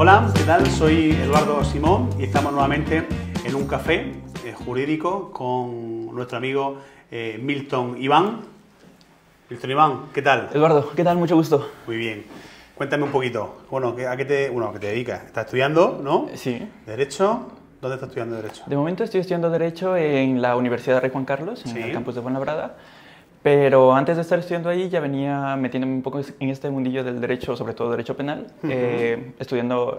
Hola, ¿qué tal? Soy Eduardo Simón y estamos nuevamente en un café jurídico con nuestro amigo Milton Iván. Milton Iván, ¿qué tal? Eduardo, ¿qué tal? Mucho gusto. Muy bien. Cuéntame un poquito. Bueno, ¿a qué te dedicas? ¿Estás estudiando, no? Sí. ¿Derecho? ¿Dónde estás estudiando Derecho? De momento estoy estudiando Derecho en la Universidad de Rey Juan Carlos, en Sí. el campus de Fuenlabrada. Pero antes de estar estudiando ahí ya venía metiéndome un poco en este mundillo del derecho, sobre todo derecho penal,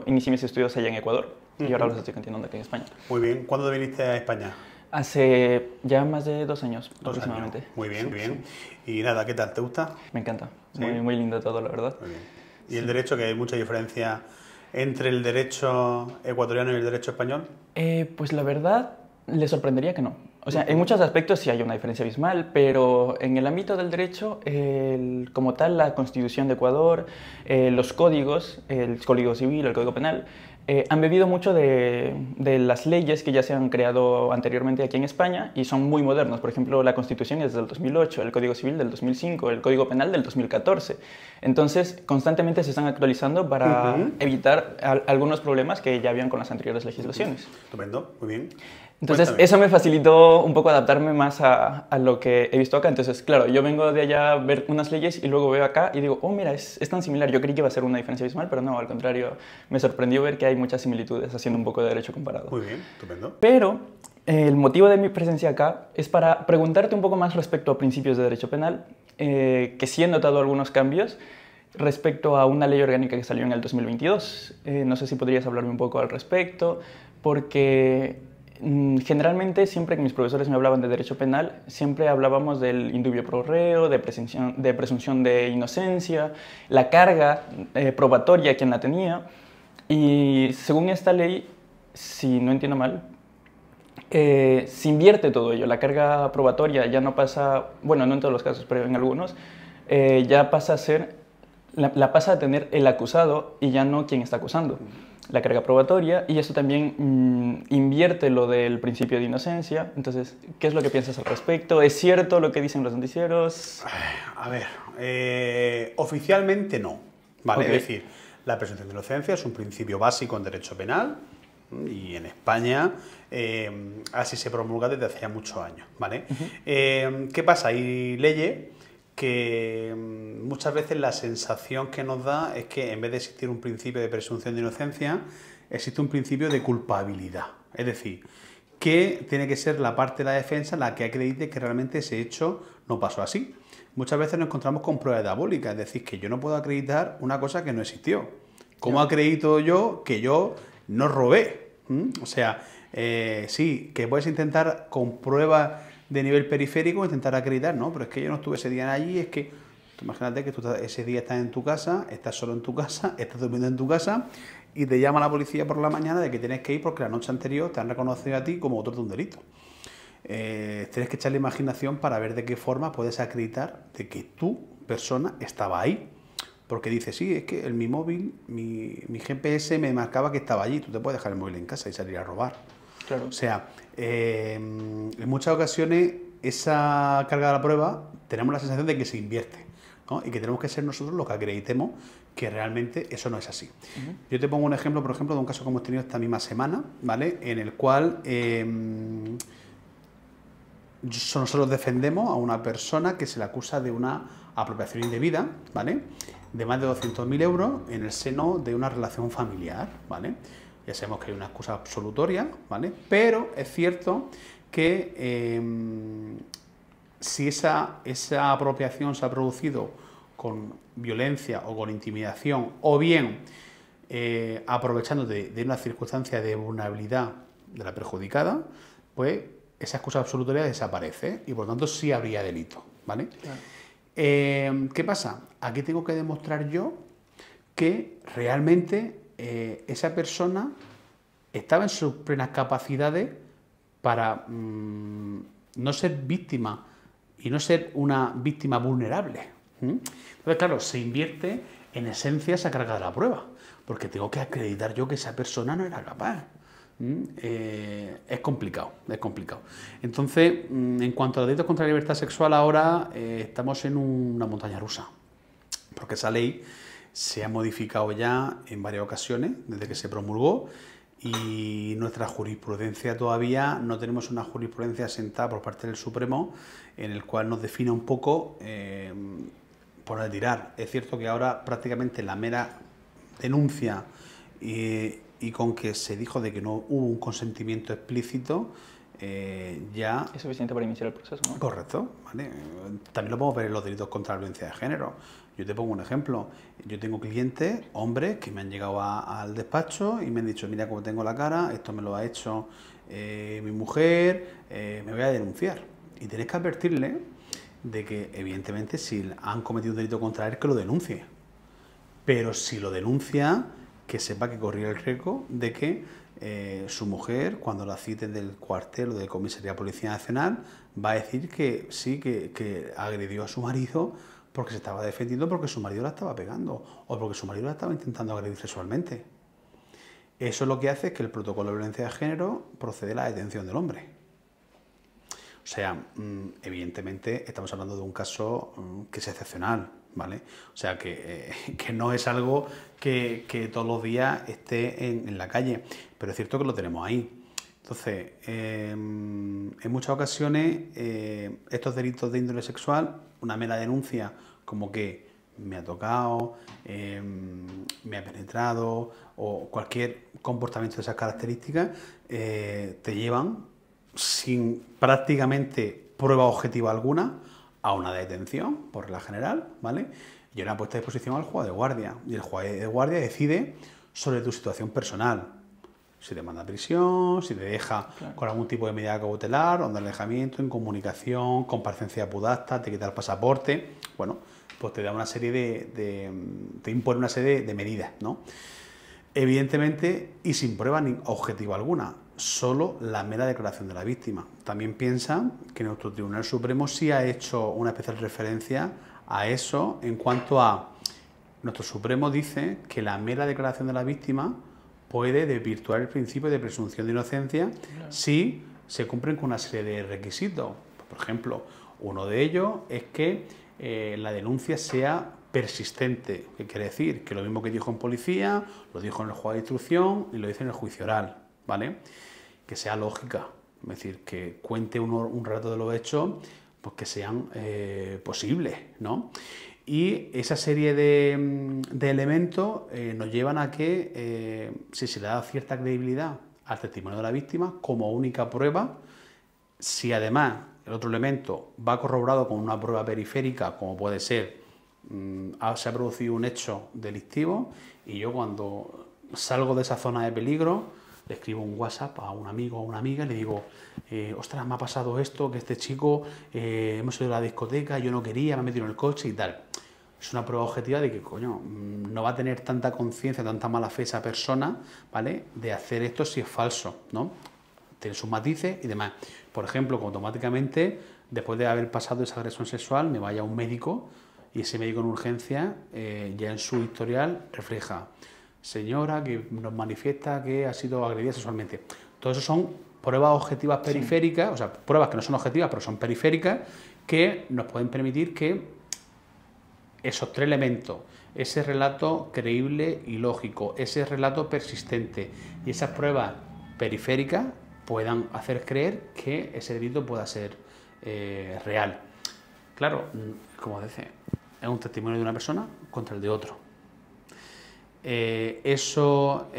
inicié mis estudios allá en Ecuador y ahora los estoy continuando aquí en España. Muy bien. ¿Cuándo viniste a España? Hace ya más de 2 años 2 aproximadamente. años. Muy bien, Sí, muy bien. sí. Y nada, ¿qué tal? ¿Te gusta? Me encanta. ¿Sí? Muy lindo todo, la verdad. Muy bien. ¿Y el derecho, que hay mucha diferencia entre el derecho ecuatoriano y el derecho español? Pues la verdad, le sorprendería que no. O sea, en muchos aspectos sí hay una diferencia abismal, pero en el ámbito del derecho, como tal, la Constitución de Ecuador, los códigos, el Código Civil, el Código Penal, han bebido mucho de las leyes que ya se han creado anteriormente aquí en España y son muy modernos. Por ejemplo, la Constitución es del 2008, el Código Civil del 2005, el Código Penal del 2014. Entonces, constantemente se están actualizando para evitar algunos problemas que ya habían con las anteriores legislaciones. Estupendo, muy bien. Entonces, Cuéntame. eso me facilitó un poco adaptarme más a lo que he visto acá. Entonces, claro, yo vengo de allá a ver unas leyes y luego veo acá y digo, oh, mira, es tan similar. Yo creí que iba a ser una diferencia abismal, pero no, al contrario, me sorprendió ver que hay muchas similitudes haciendo un poco de derecho comparado. Muy bien, estupendo. Pero el motivo de mi presencia acá es para preguntarte un poco más respecto a principios de derecho penal, que sí he notado algunos cambios respecto a una ley orgánica que salió en el 2022. No sé si podrías hablarme un poco al respecto, porque generalmente siempre que mis profesores me hablaban de derecho penal, siempre hablábamos del indubio pro reo, de presunción de inocencia, la carga probatoria, quien la tenía. Y según esta ley, si no entiendo mal, se invierte todo ello. La carga probatoria ya no pasa, bueno, no en todos los casos, pero en algunos, ya pasa a ser, la pasa a tener el acusado y ya no quien está acusando. La carga probatoria, y eso también invierte lo del principio de inocencia. Entonces, ¿qué es lo que piensas al respecto? ¿Es cierto lo que dicen los noticieros? A ver, oficialmente no, ¿vale? Okay. Es decir, la presunción de inocencia es un principio básico en derecho penal y en España así se promulga desde hace ya muchos años, ¿vale? ¿Qué pasa? Hay leyes que muchas veces la sensación que nos da es que en vez de existir un principio de presunción de inocencia, existe un principio de culpabilidad. Es decir, que tiene que ser la parte de la defensa la que acredite que realmente ese hecho no pasó así. Muchas veces nos encontramos con pruebas diabólicas, es decir, que yo no puedo acreditar una cosa que no existió. ¿Cómo acredito yo que yo no robé? O sea, sí, que puedes intentar con pruebas de nivel periférico intentar acreditar, no, pero es que yo no estuve ese día allí, es que, tú imagínate que tú ese día estás en tu casa, estás solo en tu casa, estás durmiendo en tu casa y te llama la policía por la mañana de que tienes que ir porque la noche anterior te han reconocido a ti como autor de un delito. Tienes que echarle imaginación para ver de qué forma puedes acreditar de que tu persona estaba ahí. Porque dices, sí, es que mi móvil, mi GPS me marcaba que estaba allí, tú te puedes dejar el móvil en casa y salir a robar. Claro. O sea, en muchas ocasiones esa carga de la prueba tenemos la sensación de que se invierte, ¿no? Y que tenemos que ser nosotros los que acreditemos que realmente eso no es así. Yo te pongo un ejemplo, por ejemplo, de un caso que hemos tenido esta misma semana, ¿vale? En el cual nosotros defendemos a una persona que se le acusa de una apropiación indebida, ¿vale? De más de 200.000 euros en el seno de una relación familiar, ¿vale? Ya sabemos que hay una excusa absolutoria, ¿vale? Pero es cierto que si esa apropiación se ha producido con violencia o con intimidación, o bien aprovechando de una circunstancia de vulnerabilidad de la perjudicada, pues esa excusa absolutoria desaparece y por lo tanto sí habría delito, ¿vale? Claro. ¿Qué pasa? Aquí tengo que demostrar yo que realmente esa persona estaba en sus plenas capacidades para no ser víctima y no ser una víctima vulnerable. Entonces, claro, se invierte en esencia esa carga de la prueba, porque tengo que acreditar yo que esa persona no era capaz. Es complicado, es complicado. Entonces, en cuanto a delitos contra la libertad sexual, ahora estamos en una montaña rusa, porque esa ley se ha modificado ya en varias ocasiones desde que se promulgó y nuestra jurisprudencia todavía no tenemos una jurisprudencia asentada por parte del Supremo en el cual nos define un poco por el tirar. Es cierto que ahora prácticamente la mera denuncia y con que se dijo de que no hubo un consentimiento explícito, ya... Es suficiente para iniciar el proceso, ¿no? Correcto, ¿vale? También lo podemos ver en los delitos contra la violencia de género. Yo te pongo un ejemplo. Yo tengo clientes, hombres, que me han llegado al despacho y me han dicho, mira cómo tengo la cara, esto me lo ha hecho mi mujer, me voy a denunciar. Y tienes que advertirle de que, evidentemente, si han cometido un delito contra él, que lo denuncie. Pero si lo denuncia, que sepa que corría el riesgo de que su mujer, cuando la citen del cuartel o de comisaría de Policía Nacional, va a decir que sí, que agredió a su marido porque se estaba defendiendo, porque su marido la estaba pegando o porque su marido la estaba intentando agredir sexualmente. Eso lo que hace es que el protocolo de violencia de género procede a la detención del hombre. O sea, evidentemente estamos hablando de un caso que es excepcional, ¿vale? O sea, que no es algo que todos los días esté en la calle, pero es cierto que lo tenemos ahí. Entonces, en muchas ocasiones, estos delitos de índole sexual, una mera denuncia como que me ha tocado, me ha penetrado o cualquier comportamiento de esas características, te llevan sin prácticamente prueba objetiva alguna a una detención, por regla general, ¿vale? Y una puesta a disposición al juez de guardia. Y el juez de guardia decide sobre tu situación personal. Si te manda a prisión, si te deja con algún tipo de medida cautelar, onda de alejamiento, incomunicación, comparecencia pudacta, te quita el pasaporte. Bueno, pues te da una serie te impone una serie de medidas, ¿no? Evidentemente, y sin prueba objetiva alguna, solo la mera declaración de la víctima. También piensa que nuestro Tribunal Supremo sí ha hecho una especial referencia a eso en cuanto a... Nuestro Supremo dice que la mera declaración de la víctima puede desvirtuar el principio de presunción de inocencia si se cumplen con una serie de requisitos. Por ejemplo, uno de ellos es que la denuncia sea persistente. ¿Qué quiere decir? Que lo mismo que dijo en policía, lo dijo en el juez de instrucción y lo dice en el juicio oral, ¿vale? Que sea lógica, es decir, que cuente un relato de los hechos, pues que sean posibles, ¿no? Y esa serie de elementos nos llevan a que, si se le da cierta credibilidad al testimonio de la víctima como única prueba, si además el otro elemento va corroborado con una prueba periférica, como puede ser, se ha producido un hecho delictivo y yo cuando salgo de esa zona de peligro, le escribo un WhatsApp a un amigo o a una amiga y le digo, ostras, me ha pasado esto, que este chico, hemos ido a la discoteca, yo no quería, me ha metido en el coche y tal. Es una prueba objetiva de que, coño, no va a tener tanta conciencia, tanta mala fe esa persona, ¿vale?, de hacer esto si es falso, ¿no? Tiene sus matices y demás. Por ejemplo, que automáticamente, después de haber pasado esa agresión sexual, me vaya a un médico y ese médico en urgencia, ya en su historial, refleja: señora que nos manifiesta que ha sido agredida sexualmente. Todo eso son pruebas objetivas periféricas, sí. O sea, pruebas que no son objetivas, pero son periféricas, que nos pueden permitir que esos tres elementos, ese relato creíble y lógico, ese relato persistente y esas pruebas periféricas puedan hacer creer que ese delito pueda ser real. Claro, como dice, es un testimonio de una persona contra el de otro. Eso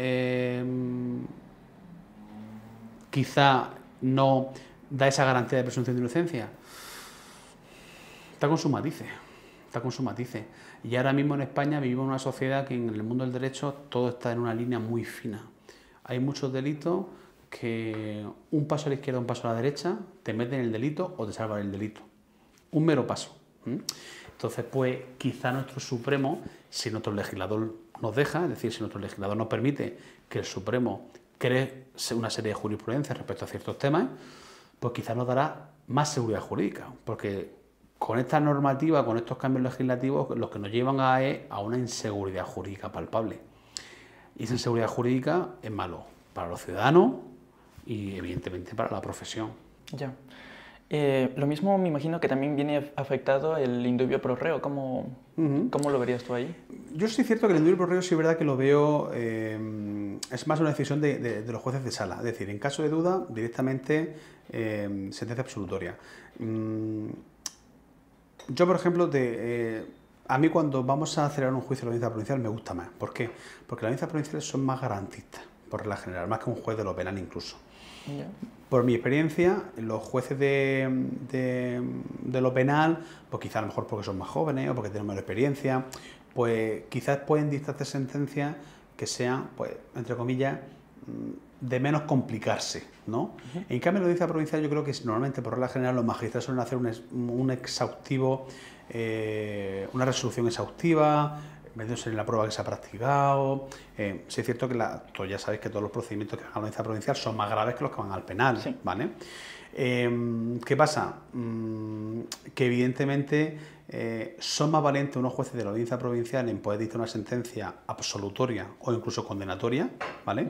quizá no da esa garantía de presunción de inocencia. Está con sus matices. Está con sus matices. Y ahora mismo en España vivimos en una sociedad que en el mundo del derecho todo está en una línea muy fina. Hay muchos delitos que un paso a la izquierda, un paso a la derecha, te meten en el delito o te salvan el delito. Un mero paso. Entonces, pues quizá nuestro Supremo, si nuestro legislador nos deja, es decir, si nuestro legislador nos permite que el Supremo cree una serie de jurisprudencias respecto a ciertos temas, pues quizá nos dará más seguridad jurídica, porque con esta normativa, con estos cambios legislativos, los que nos llevan a una inseguridad jurídica palpable. Y esa inseguridad jurídica es malo para los ciudadanos y, evidentemente, para la profesión. Ya. Lo mismo me imagino que también viene afectado el indubio pro reo. ¿Cómo lo verías tú ahí? Yo sí es cierto que el indulto por reo sí es verdad que lo veo, es más una decisión de los jueces de sala. Es decir, en caso de duda, directamente sentencia absolutoria. Yo, por ejemplo, a mí cuando vamos a celebrar un juicio en la audiencia provincial me gusta más. ¿Por qué? Porque las audiencias provinciales son más garantistas, por regla general, más que un juez de lo penal incluso. Ya. Por mi experiencia, los jueces de lo penal, pues quizás a lo mejor porque son más jóvenes o porque tienen menos experiencia, pues quizás pueden dictarse sentencias que sean, pues, entre comillas, de menos complicarse, ¿no? En cambio, en la audiencia provincial yo creo que normalmente, por regla general, los magistrados suelen hacer un exhaustivo, una resolución exhaustiva, metiéndose en la prueba que se ha practicado. Sí es cierto que tú ya sabéis que todos los procedimientos que van a la audiencia provincial son más graves que los que van al penal, Sí. ¿vale? ¿Qué pasa? Que evidentemente son más valientes unos jueces de la audiencia provincial en poder dictar una sentencia absolutoria o incluso condenatoria, ¿vale?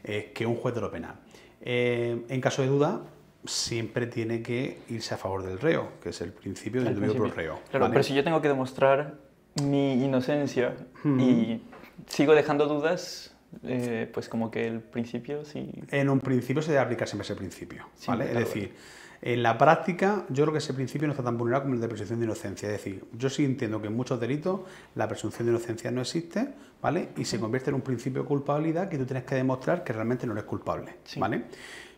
Que un juez de lo penal. En caso de duda, siempre tiene que irse a favor del reo, que es el principio del indubio pro reo. Claro, ¿vale? pero si yo tengo que demostrar mi inocencia y sigo dejando dudas, pues como que el principio sí... En un principio se debe aplicar siempre ese principio, ¿vale? Claro, Es decir, en la práctica yo creo que ese principio no está tan vulnerado como el de presunción de inocencia. Es decir, yo sí entiendo que en muchos delitos la presunción de inocencia no existe, ¿vale? Y se convierte en un principio de culpabilidad que tú tienes que demostrar que realmente no eres culpable, ¿vale?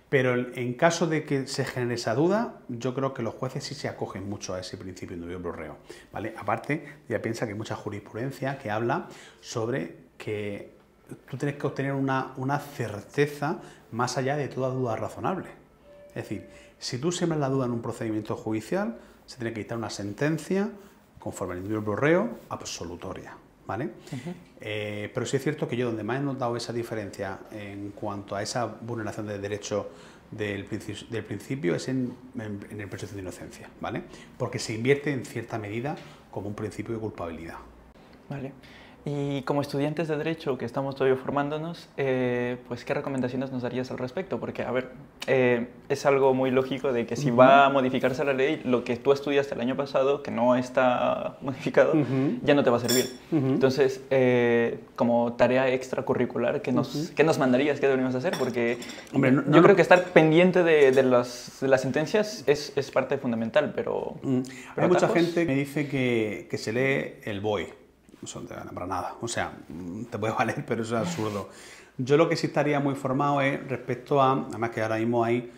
Pero en caso de que se genere esa duda, yo creo que los jueces sí se acogen mucho a ese principio indubio pro reo, ¿vale? Aparte, ya piensa que hay mucha jurisprudencia que habla sobre que tú tienes que obtener una certeza más allá de toda duda razonable. Es decir, si tú siembras la duda en un procedimiento judicial, se tiene que dictar una sentencia conforme al indubio pro reo absolutoria, ¿vale? Pero sí es cierto que yo donde más he notado esa diferencia en cuanto a esa vulneración de derecho del principio es en el presunción de inocencia, ¿vale? Porque se invierte en cierta medida como un principio de culpabilidad. Vale. Y como estudiantes de Derecho que estamos todavía formándonos, pues ¿qué recomendaciones nos darías al respecto? Porque, a ver, es algo muy lógico de que si va a modificarse la ley, lo que tú estudiaste el año pasado, que no está modificado, ya no te va a servir. Entonces, como tarea extracurricular, ¿qué nos mandarías? ¿Qué deberíamos hacer? Porque hombre, yo creo que estar pendiente de las sentencias es parte fundamental, pero hay mucha gente que me dice que se lee el BOE. Eso no te gana para nada. O sea, te puede valer, pero eso es absurdo. Yo lo que sí estaría muy formado es respecto a, además que ahora mismo hay,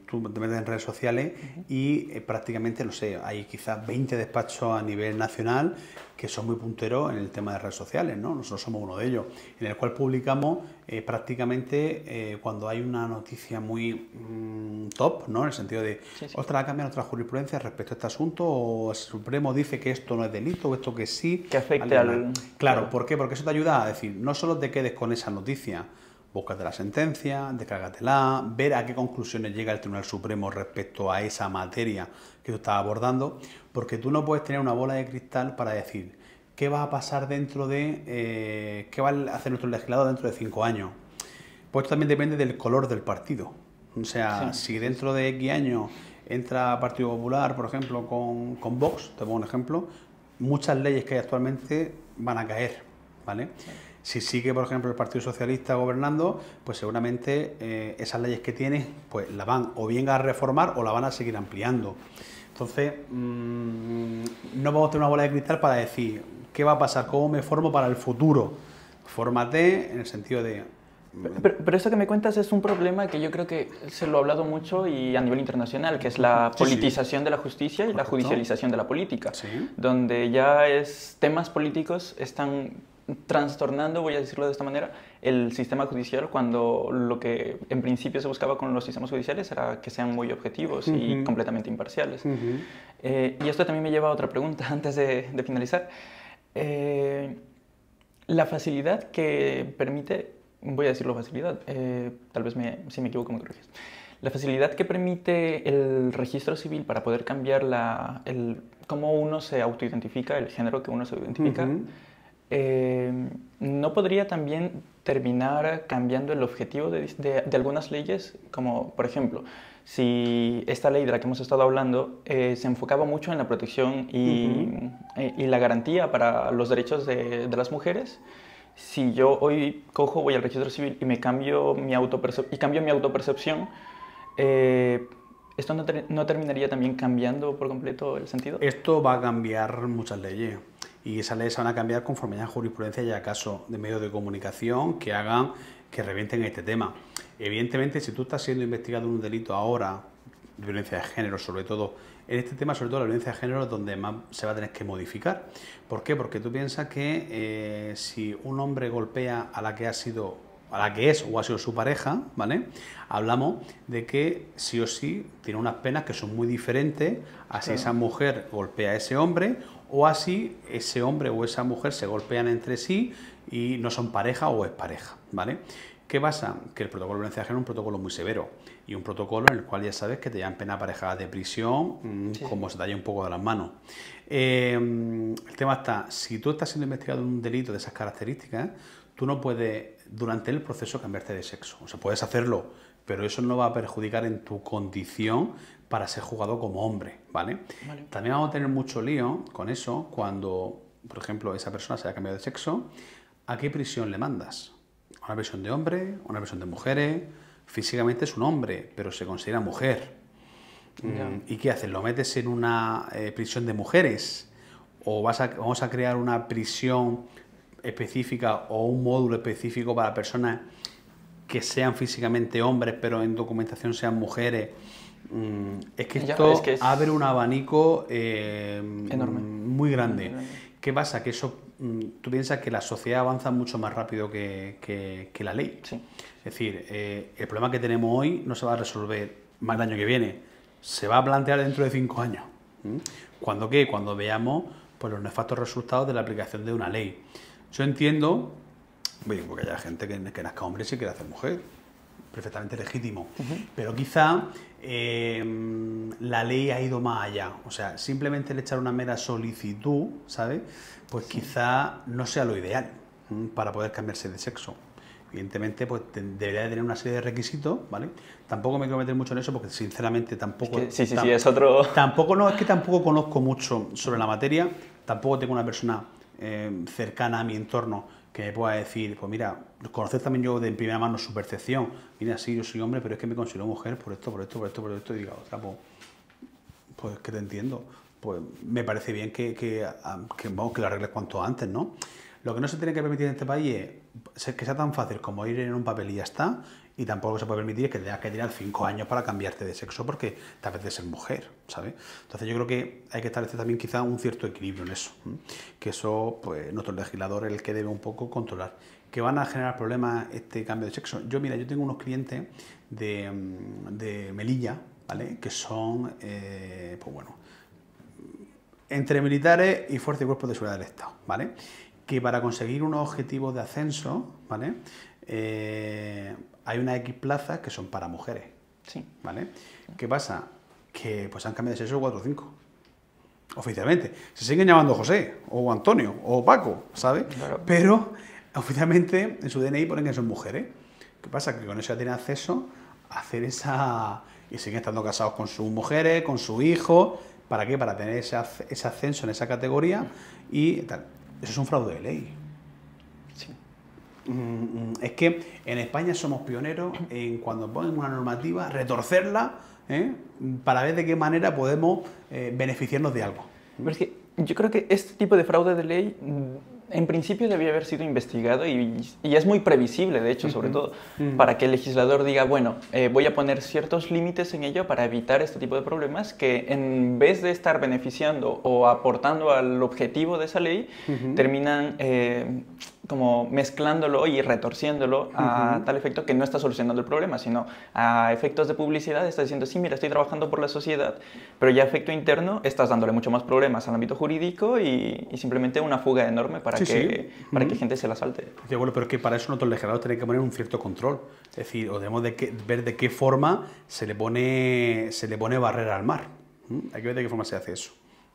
tú te metes en redes sociales y prácticamente, no sé, hay quizás 20 despachos a nivel nacional que son muy punteros en el tema de redes sociales, ¿no? Nosotros somos uno de ellos, en el cual publicamos prácticamente cuando hay una noticia muy top, ¿no? En el sentido de, ostras, ha cambiado nuestra jurisprudencia respecto a este asunto, o el Supremo dice que esto no es delito, o esto que sí. Que afecte al... Claro, ¿por qué? Porque eso te ayuda a decir, no solo te quedes con esa noticia, búscate la sentencia, descárgatela, ver a qué conclusiones llega el Tribunal Supremo respecto a esa materia que tú estás abordando, porque tú no puedes tener una bola de cristal para decir qué va a pasar dentro de... qué va a hacer nuestro legislador dentro de 5 años. Pues esto también depende del color del partido. O sea, si dentro de X años entra Partido Popular, por ejemplo, con Vox, te pongo un ejemplo, muchas leyes que hay actualmente van a caer, ¿vale? Si sigue, por ejemplo, el Partido Socialista gobernando, pues seguramente esas leyes que tiene, pues la van o bien a reformar o la van a seguir ampliando. Entonces, no vamos a tener una bola de cristal para decir qué va a pasar, cómo me formo para el futuro. Fórmate en el sentido de... Pero eso que me cuentas es un problema que yo creo que se lo ha hablado mucho y a nivel internacional, que es la politización de la justicia y la judicialización de la política, donde ya temas políticos están trastornando, voy a decirlo de esta manera, el sistema judicial, cuando lo que en principio se buscaba con los sistemas judiciales era que sean muy objetivos y completamente imparciales. Y esto también me lleva a otra pregunta antes de finalizar. La facilidad que permite, voy a decirlo facilidad, tal vez si me equivoco me corriges. La facilidad que permite el registro civil para poder cambiar cómo uno se autoidentifica, el género que uno se identifica, ¿no podría también terminar cambiando el objetivo de algunas leyes? Como, por ejemplo, si esta ley de la que hemos estado hablando se enfocaba mucho en la protección y la garantía para los derechos de las mujeres. Si yo hoy cojo, voy al registro civil y cambio mi autopercepción, ¿esto no terminaría también cambiando por completo el sentido? Esto va a cambiar muchas leyes y esas leyes se van a cambiar conforme haya jurisprudencia y haya casos de medios de comunicación que hagan que revienten este tema. Evidentemente, si tú estás siendo investigado en un delito ahora, de violencia de género sobre todo, en este tema sobre todo la violencia de género es donde más se va a tener que modificar. ¿Por qué? Porque tú piensas que si un hombre golpea a la que es o ha sido su pareja, ¿vale? Hablamos de que sí o sí tiene unas penas que son muy diferentes a si esa mujer golpea a ese hombre o así ese hombre o esa mujer se golpean entre sí y no son pareja o expareja, ¿vale? ¿Qué pasa? Que el protocolo de violencia de género es un protocolo muy severo y un protocolo en el cual ya sabes que te llevan pena aparejada de prisión, como se te haya un poco de las manos. El tema está, si tú estás siendo investigado en un delito de esas características, tú no puedes durante el proceso cambiarte de sexo. O sea, puedes hacerlo, pero eso no va a perjudicar en tu condición para ser juzgado como hombre, ¿vale? También vamos a tener mucho lío con eso cuando, por ejemplo, esa persona se haya cambiado de sexo. ¿A qué prisión le mandas? ¿A una prisión de hombre? ¿A una prisión de mujeres? Físicamente es un hombre, pero se considera mujer. ¿Y qué haces? ¿Lo metes en una prisión de mujeres? ¿O vamos a crear una prisión específica o un módulo específico para personas que sean físicamente hombres, pero en documentación sean mujeres? Es que esto abre un abanico enorme, muy grande. ¿Qué pasa? Que eso, tú piensas que la sociedad avanza mucho más rápido que la ley. Sí. Es decir, el problema que tenemos hoy no se va a resolver más el año que viene, se va a plantear dentro de 5 años. ¿Cuándo qué? Cuando veamos pues, los nefastos resultados de la aplicación de una ley. Yo entiendo, porque hay gente que nazca hombre y se quiere hacer mujer, perfectamente legítimo, pero quizá la ley ha ido más allá. O sea, simplemente el echar una mera solicitud, ¿sabes? Pues quizá no sea lo ideal para poder cambiarse de sexo. Evidentemente, pues debería de tener una serie de requisitos, ¿vale? Tampoco me quiero meter mucho en eso porque, sinceramente, tampoco... Es que, sí, es otro... Es que tampoco conozco mucho sobre la materia, tampoco tengo una persona cercana a mi entorno que me pueda decir, pues mira, conocer también yo de primera mano su percepción. Mira, sí, yo soy hombre, pero es que me considero mujer por esto, y digo, o sea, pues que te entiendo. Pues me parece bien que lo arregles cuanto antes, ¿no? Lo que no se tiene que permitir en este país es que sea tan fácil como ir en un papel y ya está, y tampoco se puede permitir que tengas que tirar 5 años para cambiarte de sexo porque te apetece ser mujer, ¿sabes? Entonces yo creo que hay que establecer también quizá un cierto equilibrio en eso, que eso, pues, nuestro legislador es el que debe un poco controlar. ¿Que van a generar problemas este cambio de sexo? Yo tengo unos clientes de Melilla, ¿vale? Que son, pues bueno, entre militares y fuerzas y cuerpos de seguridad del Estado, ¿vale? Que para conseguir unos objetivos de ascenso, ¿vale? Hay unas X plazas que son para mujeres, sí. ¿vale? ¿Qué pasa? Que pues han cambiado de sexo 4 o 5, oficialmente. Se siguen llamando José, o Antonio, o Paco, ¿sabes? Claro. Pero oficialmente en su DNI ponen que son mujeres. ¿Qué pasa? Que con eso ya tienen acceso a hacer esa... y siguen estando casados con sus mujeres, con su hijo. ¿Para qué? Para tener ese ascenso en esa categoría y tal. Eso es un fraude de ley. Sí. Es que en España somos pioneros en cuando ponen una normativa, retorcerla, para ver de qué manera podemos beneficiarnos de algo. Pero es que yo creo que este tipo de fraude de ley en principio debía haber sido investigado y es muy previsible, de hecho, sobre todo, para que el legislador diga, bueno, voy a poner ciertos límites en ello para evitar este tipo de problemas que en vez de estar beneficiando o aportando al objetivo de esa ley, terminan como mezclándolo y retorciéndolo a tal efecto que no está solucionando el problema, sino a efectos de publicidad está diciendo, sí, mira, estoy trabajando por la sociedad, pero ya a efecto interno estás dándole mucho más problemas al ámbito jurídico y simplemente una fuga enorme para que gente se la salte. Sí, bueno, pero es que para eso nosotros legisladores tenemos que poner un cierto control, es decir, o debemos ver de qué forma se le pone barrera al mar. Hay que ver de qué forma se hace eso.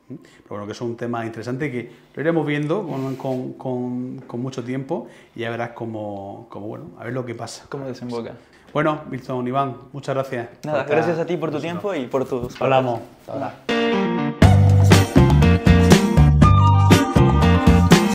Pero bueno, que es un tema interesante que lo iremos viendo con mucho tiempo y ya verás bueno, a ver lo que pasa. ¿Cómo desemboca? Bueno, Milton, Iván, muchas gracias. Nada, gracias a ti por tu tiempo y por tus palabras. Hablamos. Hasta ahora.